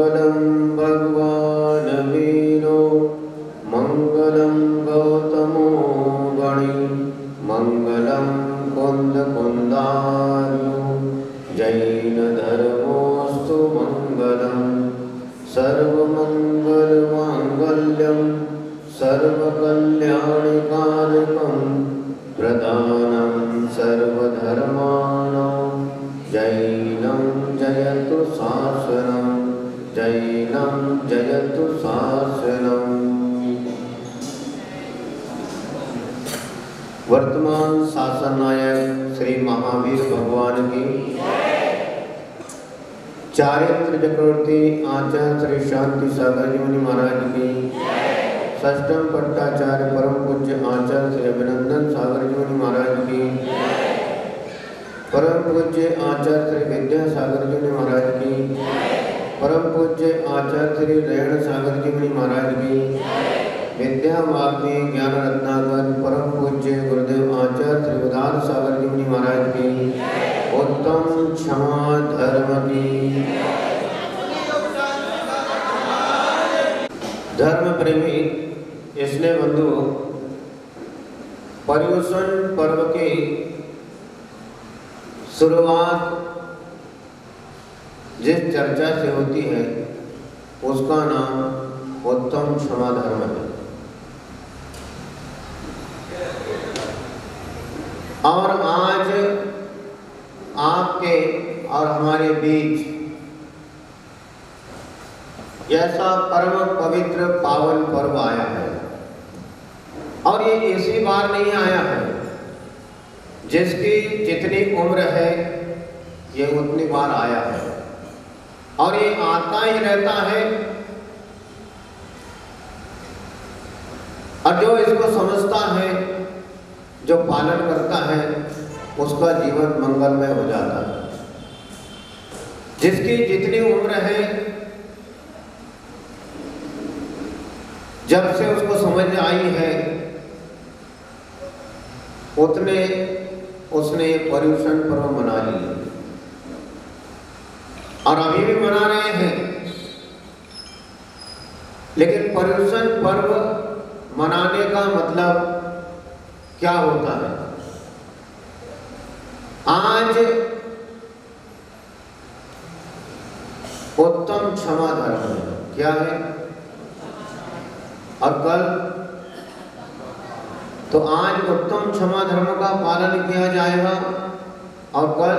मंगलम भगवान वीरो मंगलम गौतमो गणि मंगलम कुंद कुंदारो जैन धर्मोस्तु मंगलम सर्वमंगल मांगल्यम सर्वकल्याणकारकं प्रदानं सर्वधर्माणां जैनं जयतु शासनं जैनं जयतु शासनम्। वर्तमान शासन नायक श्री महावीर भगवान की, चारित्र चक्रवर्ती आचार्य श्री शांति सागर जी मुनि महाराज की, षष्ठम पट्टाचार्य परम पूज्य आचार्य श्री अभिनंदन सागर जी मुनि महाराज की, परम पूज्य आचार्य श्री विद्या सागर जी मुनि महाराज की, परम पूज्य आचार्य श्री रेण सागर जी मुनि महाराज की, विद्या वाग्मी ज्ञान रत्नाकर परम पूज्य गुरुदेव आचार्य श्री उदार सागर जी मुनि महाराज की, उत्तम क्षमा धर्म की। धर्म प्रेमी स्नेह बंधु, पर्युषण पर्व की शुरुआत जिस चर्चा से होती है उसका नाम उत्तम क्षमा धर्म है। और आज आपके और हमारे बीच ऐसा परम पवित्र पावन पर्व आया है, और ये इसी बार नहीं आया है। जिसकी जितनी उम्र है ये उतनी बार आया है, और ये आता ही रहता है। और जो इसको समझता है, जो पालन करता है, उसका जीवन मंगलमय हो जाता है। जिसकी जितनी उम्र है, जब से उसको समझ आई है, उतने उसने पर्युषण पर्व मना लिया, और अभी भी मना रहे हैं। लेकिन पर्युषण पर्व मनाने का मतलब क्या होता है? आज उत्तम क्षमा धर्म है, क्या है? और कल तो आज उत्तम क्षमा धर्म का पालन किया जाएगा, और कल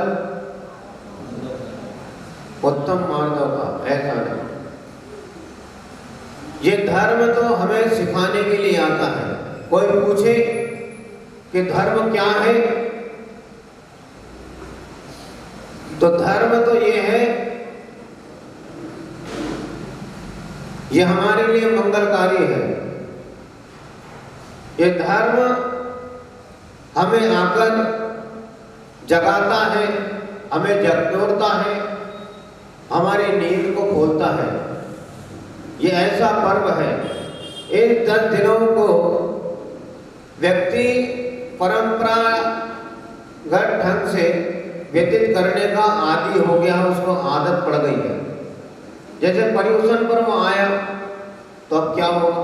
उत्तम मार्गों का। ऐसा नहीं, ये धर्म तो हमें सिखाने के लिए आता है। कोई पूछे कि धर्म क्या है, तो धर्म तो ये है, ये हमारे लिए मंगलकारी है। ये धर्म हमें आकर जगाता है, हमें झकझोरता है, हमारी नींद को खोलता है। ये ऐसा पर्व है, इन 10 दिनों को व्यक्ति परंपरागत ढंग से व्यतीत करने का आदी हो गया, उसको आदत पड़ गई है। जैसे पर्युषण पर्व आया तो अब क्या होगा?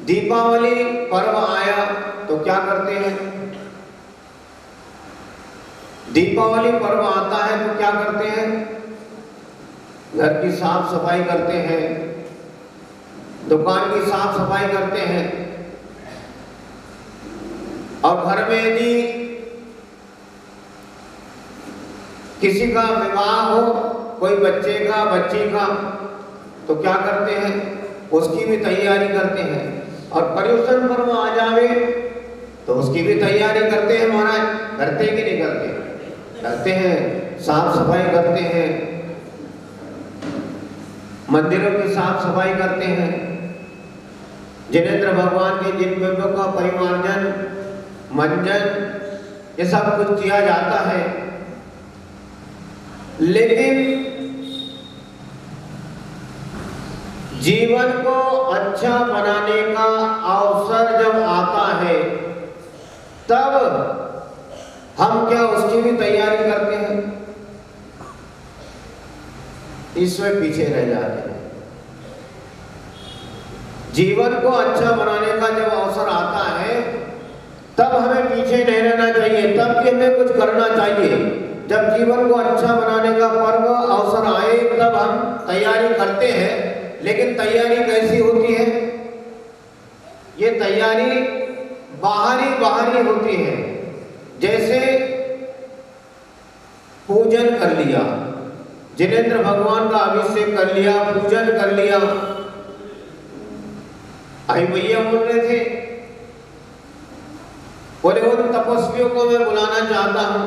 दीपावली पर्व आया तो क्या करते हैं? दीपावली पर्व आता है तो क्या करते हैं? घर की साफ सफाई करते हैं, दुकान की साफ सफाई करते हैं, और घर में यदि किसी का विवाह हो, कोई बच्चे का बच्ची का, तो क्या करते हैं? उसकी भी तैयारी करते हैं। और पर्युषण पर्व आ जावे तो उसकी भी तैयारी करते हैं। महाराज करते कि नहीं करते? करते हैं, साफ सफाई करते हैं, मंदिरों की साफ सफाई करते हैं, जिनेंद्र भगवान के जिन बिंबों का परिमार्जन, मंजन, ये सब कुछ किया जाता है। लेकिन जीवन को अच्छा बनाने का अवसर जब आता है, तब हम क्या उसकी भी तैयारी करते हैं? इसमें पीछे रह जाते हैं। जीवन को अच्छा बनाने का जब अवसर आता है तब हमें पीछे नहीं रहना चाहिए, तब भी हमें कुछ करना चाहिए। जब जीवन को अच्छा बनाने का पर्व अवसर आए तब हम तैयारी करते हैं, लेकिन तैयारी कैसी होती है? ये तैयारी बाहरी होती है। जैसे पूजन कर लिया, जिनेंद्र भगवान का अभिषेक कर लिया, पूजन कर लिया। आई भैया बोल रहे थे, बोले वो तपस्वियों को मैं बुलाना चाहता हूं,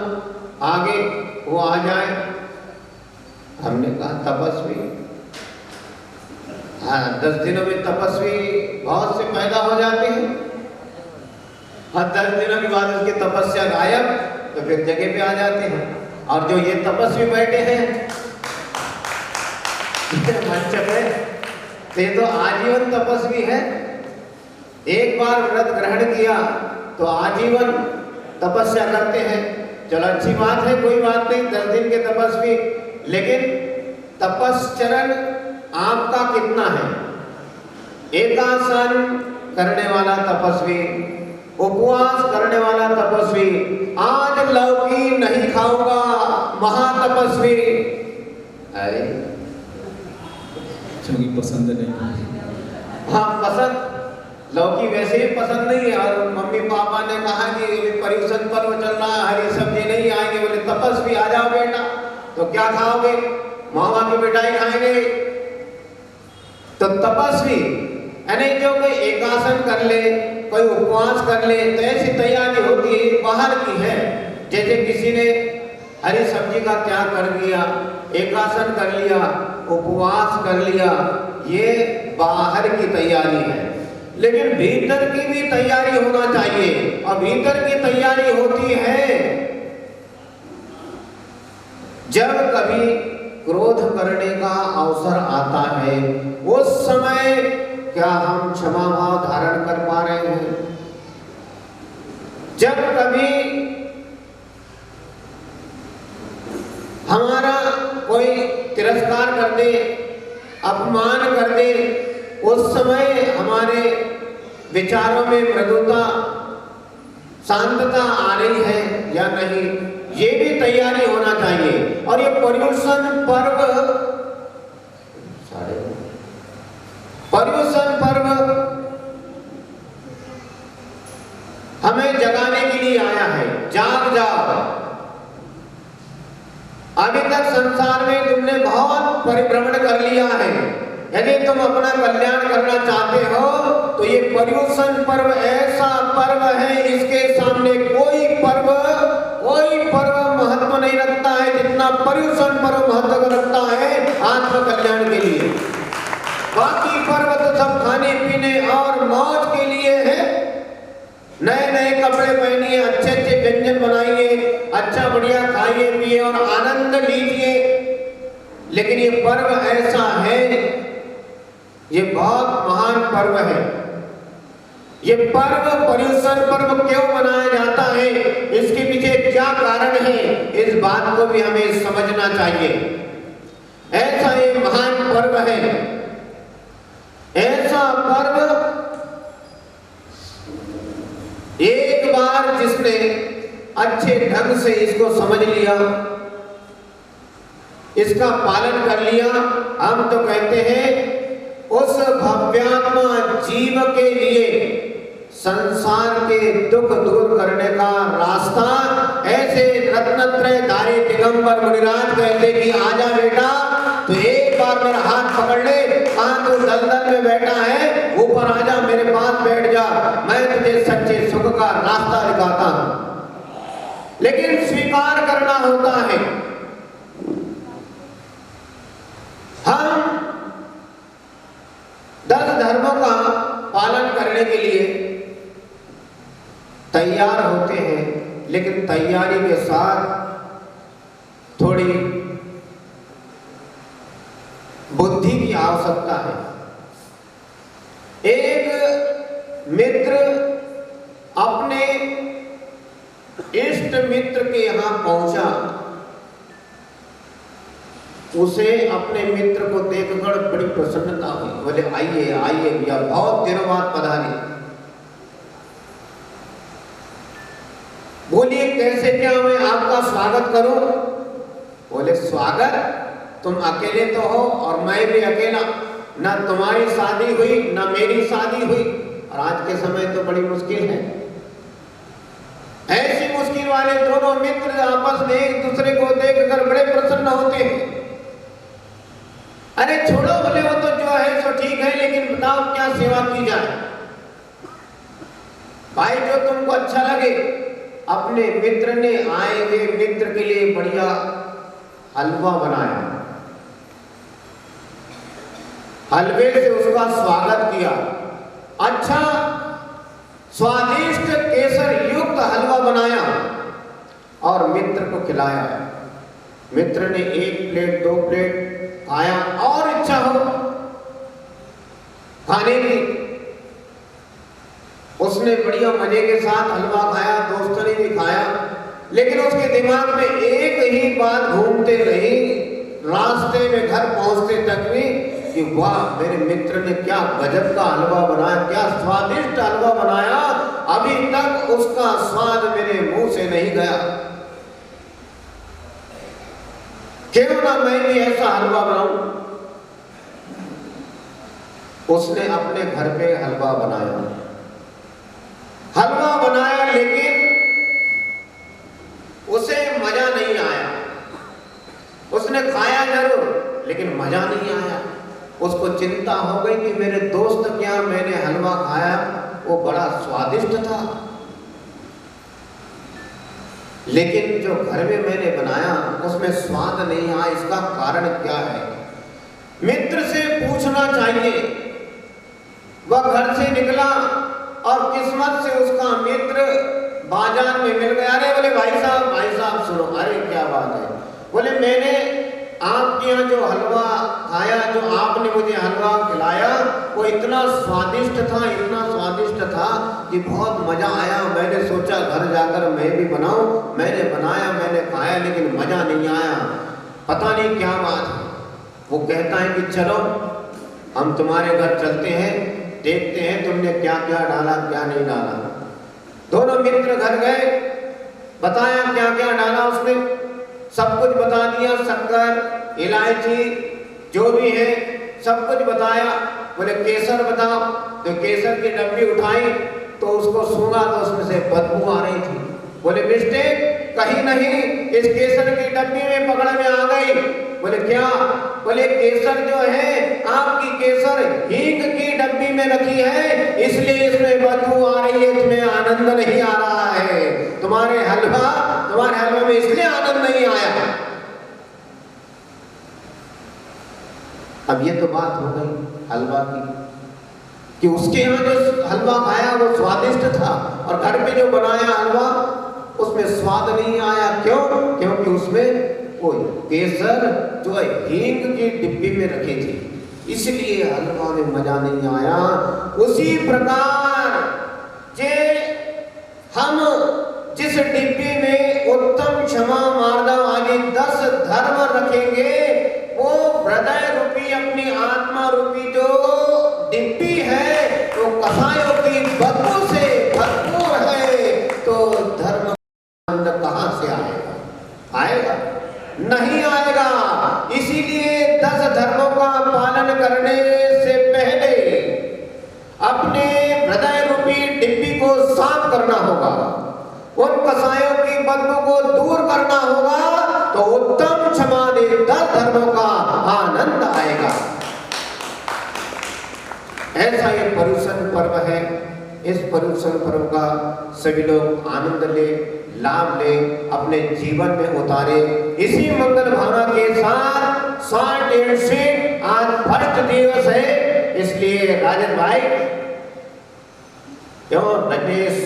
आगे वो आ जाए। हमने कहा तपस्वी? हाँ, 10 दिनों में तपस्वी बहुत से पैदा हो जाते हैं। हाँ, 10 दिनों के बाद उसकी तपस्या गायब, तो फिर जगह पे आ जाते हैं। और जो ये तपस्वी बैठे हैं मंच पे, ये तो आजीवन तपस्वी है। एक बार व्रत ग्रहण किया तो आजीवन तपस्या करते हैं। चलो अच्छी बात है, कोई बात नहीं, 10 दिन के तपस्वी। लेकिन तपश्चरण आपका कितना है? एकासन करने वाला तपस्वी, उपवास करने वाला तपस्वी, आज लौकी नहीं खाऊंगा महातपस्वी। क्योंकि पसंद नहीं। हाँ, पसंद लौकी वैसे ही पसंद नहीं है। और मम्मी पापा ने कहा कि पर्युषण पर्व चल रहा है, हरी सब्जी नहीं आएंगे। बोले तपस्वी आ जाओ बेटा, तो क्या खाओगे? मामा की मिठाई खाएंगे। तो तपस्वी यानी जो कोई एकासन कर ले, कोई उपवास कर ले, तो ऐसी तैयारी होती है, बाहर की है। जैसे किसी ने हरी सब्जी का त्याग कर दिया, एकासन कर लिया, उपवास कर लिया, ये बाहर की तैयारी है। लेकिन भीतर की भी तैयारी होना चाहिए। और भीतर की तैयारी होती है जब कभी क्रोध करने का अवसर आता है, उस समय क्या हम क्षमा भाव धारण कर पा रहे हैं? जब कभी हमारा कोई तिरस्कार कर दे, अपमान कर दे, उस समय हमारे विचारों में मृदुता, शांतता आ रही है या नहीं, ये भी तैयारी होना चाहिए। और ये पर्युषण पर्व हमें जगाने के लिए आया है। जाग जाओ, अभी तक संसार में तुमने बहुत परिभ्रमण कर लिया है। यदि तुम अपना कल्याण करना चाहते हो तो ये पर्युषण पर्व ऐसा पर्व है, इसके सामने कोई पर्व महत्व नहीं रखता है जितना पर्युषण पर्व महत्व रखता है आत्म कल्याण के लिए। बाकी पर्व तो सब खाने पीने और मौज के लिए है। नए नए कपड़े पहनिए, अच्छे अच्छे व्यंजन बनाइए, अच्छा बढ़िया खाइए पिए और आनंद लीजिए। लेकिन ये पर्व ऐसा है, ये बहुत महान पर्व है। ये पर्व पर्युषण पर्व क्यों मनाया जाता है, इसके पीछे क्या कारण है, इस बात को भी हमें समझना चाहिए। ऐसा ये महान पर्व है, ऐसा पर्व एक बार जिसने अच्छे ढंग से इसको समझ लिया, इसका पालन कर लिया, हम तो कहते हैं उस भव्यात्मा जीव के लिए संसार के दुख दूर करने का रास्ता। ऐसे रत्नत्रयधारी दिगंबर मुनिराज कहते कि आजा बेटा, तो एक बार मेरा हाथ पकड़ ले, कहां तू दलदल में बैठा है, ऊपर आजा, मेरे पास बैठ जा, मैं तुझे सच्चे सुख का रास्ता दिखाता हूं। लेकिन स्वीकार करना होता है। हम 10 धर्मों का पालन करने के लिए तैयार होते हैं, लेकिन तैयारी के साथ थोड़ी बुद्धि की आवश्यकता है। एक मित्र अपने इष्ट मित्र के यहां पहुंचा, उसे अपने मित्र को देखकर बड़ी प्रसन्नता हुई। बोले आइए आइए भैया, बहुत दिनों बाद पधारे। बोलिए कैसे क्या मैं आपका स्वागत करूं? बोले स्वागत? तुम अकेले तो हो और मैं भी अकेला, ना तुम्हारी शादी हुई ना मेरी शादी हुई, और आज के समय तो बड़ी मुश्किल है। ऐसी मुश्किल वाले दोनों मित्र आपस में एक दूसरे को देखकर बड़े प्रसन्न होते हैं। अरे छोड़ो, बोले वो तो जो है सो ठीक है, लेकिन बताओ क्या सेवा की जाए? भाई जो तुमको अच्छा लगे। अपने मित्र ने आए हुए मित्र के लिए बढ़िया हलवा बनाया, हलवे से उसका स्वागत किया। अच्छा स्वादिष्ट केसर युक्त हलवा बनाया और मित्र को खिलाया। मित्र ने 1 प्लेट 2 प्लेट खाया, और इच्छा हो खाने की। उसने बढ़िया मजे के साथ हलवा खाया, दोस्तों ने भी खाया, लेकिन उसके दिमाग में एक ही बात घूमते रही रास्ते में घर पहुंचते तक भी कि वाह, मेरे मित्र ने क्या गजब का हलवा बनाया, क्या स्वादिष्ट हलवा बनाया, अभी तक उसका स्वाद मेरे मुंह से नहीं गया। क्यों ना मैं भी ऐसा हलवा बनाऊं? उसने अपने घर पे हलवा बनाया, लेकिन उसे मजा नहीं आया। उसने खाया जरूर, लेकिन मजा नहीं आया। उसको चिंता हो गई कि मेरे दोस्त क्या मैंने हलवा खाया वो बड़ा स्वादिष्ट था, लेकिन जो घर में मैंने बनाया उसमें स्वाद नहीं आया, इसका कारण क्या है? मित्र से पूछना चाहिए। वह घर से निकला और किस्मत से उसका मित्र बाजार में मिल गया। अरे बोले भाई साहब सुनो। अरे क्या बात है? बोले मैंने आपके यहाँ जो हलवा खाया, जो आपने मुझे हलवा खिलाया, वो इतना स्वादिष्ट था कि बहुत मजा आया। मैंने सोचा घर जाकर मैं भी बनाऊं, मैंने बनाया, मैंने खाया, लेकिन मजा नहीं आया, पता नहीं क्या बात है। वो कहता है कि चलो हम तुम्हारे घर चलते हैं, देखते हैं तुमने क्या क्या डाला क्या नहीं डाला। दोनों मित्र घर गए, बताया क्या क्या डाला उसने, सब कुछ बता दिया, शक्कर इलायची जो भी है सब कुछ बताया। बोले केसर बताओ, तो केसर की डब्बी उठाई तो उसको सूंघा तो उसमें से बदबू आ रही थी। बोले मिस्टेक कहीं नहीं, इस केसर की डब्बी में पकड़ में आ गई। बोले क्या? बोले केसर जो है आपकी केसर हींग की डब्बी में रखी है, इसलिए इसमें बदबू आ रही है, तुम्हें आनंद नहीं आ रहा है, तुम्हारे हलवा में इसलिए आनंद नहीं आया। अब ये तो बात हो गई हलवा की कि उसके यहाँ जो हलवा खाया वो स्वादिष्ट था और घर पे जो बनाया हलवा उसमें स्वाद नहीं आया। क्यों? क्योंकि उसमें वो केसर जो है हींग की डिब्बी में रखी थी, इसलिए हलवा में मजा नहीं आया। उसी प्रकार जे हम जिस डिब्बी में उत्तम क्षमा मार्दव आदि 10 धर्म रखेंगे, वो हृदय रूपी अपनी आत्मा रूपी जो डिब्बी है वो कसायों की बदबू से भरपूर है, तो धर्म आनंद कहां से आएगा? आएगा नहीं आएगा। इसीलिए 10 धर्मों का पालन करने से पहले अपने हृदय रूपी डिब्बी को साफ करना होगा, उन कसायों की बदबू को दूर करना होगा, तो उत्तम क्षमा दे 10 धर्मों का आनंद आएगा। ऐसा ये पर्युषण पर्व है। इस पर्युषण पर्व का सभी लोग आनंद ले, लाभ ले, अपने जीवन में उतारे। इसी मंगल भावना के साथ 100 आज फर्स्ट दिवस है, इसलिए राजन भाई क्यों रजनीश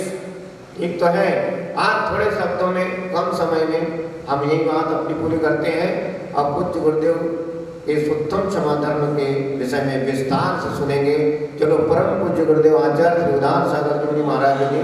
ठीक तो है, आज थोड़े शब्दों में कम समय में हम यही बात अपनी पूरी करते हैं। अब पूज्य गुरुदेव इस उत्तम क्षमा धर्म के विषय में विस्तार से सुनेंगे। चलो परम पूज्य गुरुदेव आचार्य श्री उदार सागर जी महाराज जी